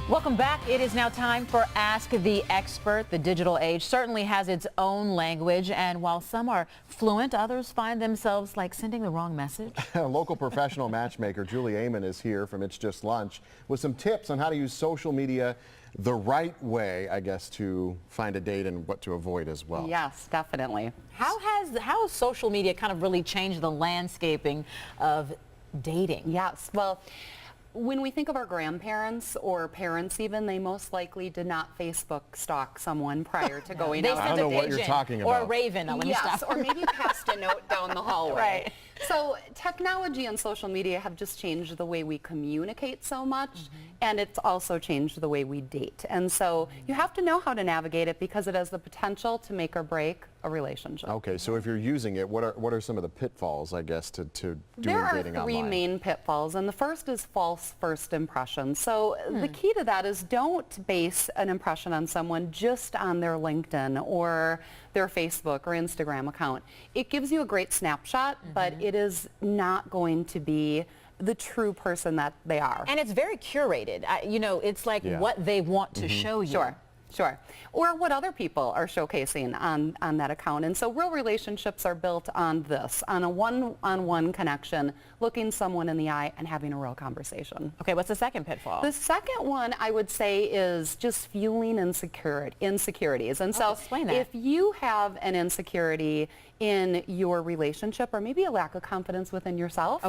Welcome back. It is now time for Ask the Expert. The digital age certainly has its own language, and while some are fluent, others find themselves like sending the wrong message. Local professional matchmaker Julie Amon is here from It's Just Lunch with some tips on how to use social media the right way, I guess, to find a date and what to avoid as well. Yes, definitely. How has social media kind of really changed the landscaping of dating? Yes, well, when we think of our grandparents or parents even, they most likely did not Facebook stalk someone prior to going out. I don't know what you're talking about. Or a raven. Yes, or maybe passed a note down the hallway. Right. So technology and social media have just changed the way we communicate so much, and it's also changed the way we date. And so you have to know how to navigate it because it has the potential to make or break a relationship. Okay, so if you're using it, what are some of the pitfalls, I guess, to doing dating online? There are three main pitfalls, and the first is false first impressions. So the key to that is don't base an impression on someone just on their LinkedIn or their Facebook or Instagram account. It gives you a great snapshot, but it is not going to be the true person that they are. And it's very curated. You know, it's like what they want to show you. Sure. Or what other people are showcasing on that account. And so real relationships are built on this, on a one-on-one connection, looking someone in the eye and having a real conversation. Okay, what's the second pitfall? The second one I would say is just fueling insecurities. And so explain that. if you have an insecurity in your relationship or maybe a lack of confidence within yourself,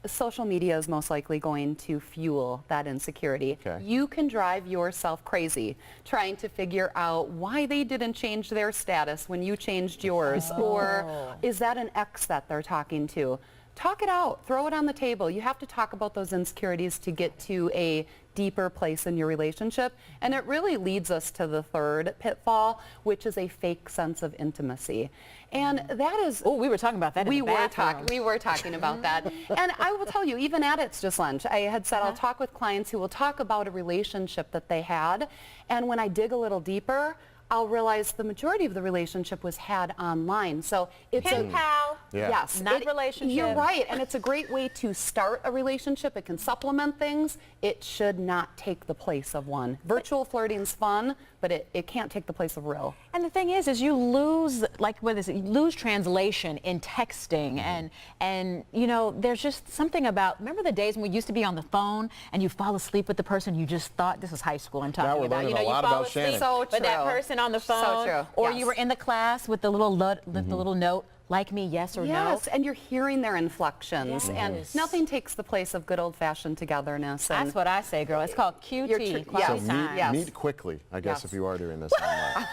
social media is most likely going to fuel that insecurity. You can drive yourself crazy trying to figure out why they didn't change their status when you changed yours, or is that an ex that they're talking to? Talk it out. Throw it on the table. You have to talk about those insecurities to get to a deeper place in your relationship. And it really leads us to the third pitfall, which is a fake sense of intimacy. And that is... Oh, we were talking about that in the bathroom. We were talking about that. And I will tell you, even at It's Just Lunch, I had said I'll talk with clients who will talk about a relationship that they had. And when I dig a little deeper, I'll realize the majority of the relationship was had online. So it's pen pal. Yes. Not relationship. You're right. And it's a great way to start a relationship. It can supplement things. It should not take the place of one. Virtual flirting's fun, but it can't take the place of real. And the thing is you lose, you lose translation in texting, and you know, there's just something about, remember the days when we used to be on the phone and you fall asleep with the person you just thought, this was high school I'm talking about. You know, you fall asleep with that person on the phone, or you were in the class with the little note, like me, yes or no. Yes, and you're hearing their inflections, and nothing takes the place of good old-fashioned togetherness. That's what I say, girl. It's called QT, quality time. Meet quickly, I guess, if you are doing this online.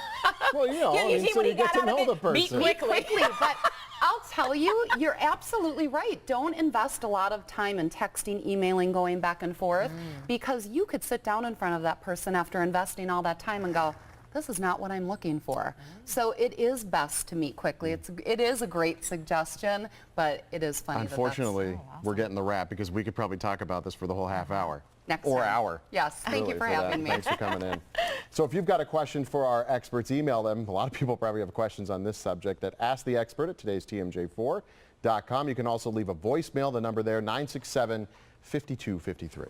Well, you know, so you get to know the person. Meet quickly, but I'll tell you, you're absolutely right. Don't invest a lot of time in texting, emailing, going back and forth, because you could sit down in front of that person after investing all that time and go, this is not what I'm looking for. So it is best to meet quickly. It is a great suggestion, but it is funny. Unfortunately, we're getting the wrap because we could probably talk about this for the whole half hour. Next or time. hour. Yes, thank you for having me. Thanks for coming in. So if you've got a question for our experts, email them. A lot of people probably have questions on this subject at asktheexpert@today'stmj4.com. You can also leave a voicemail. The number there, 967-5253.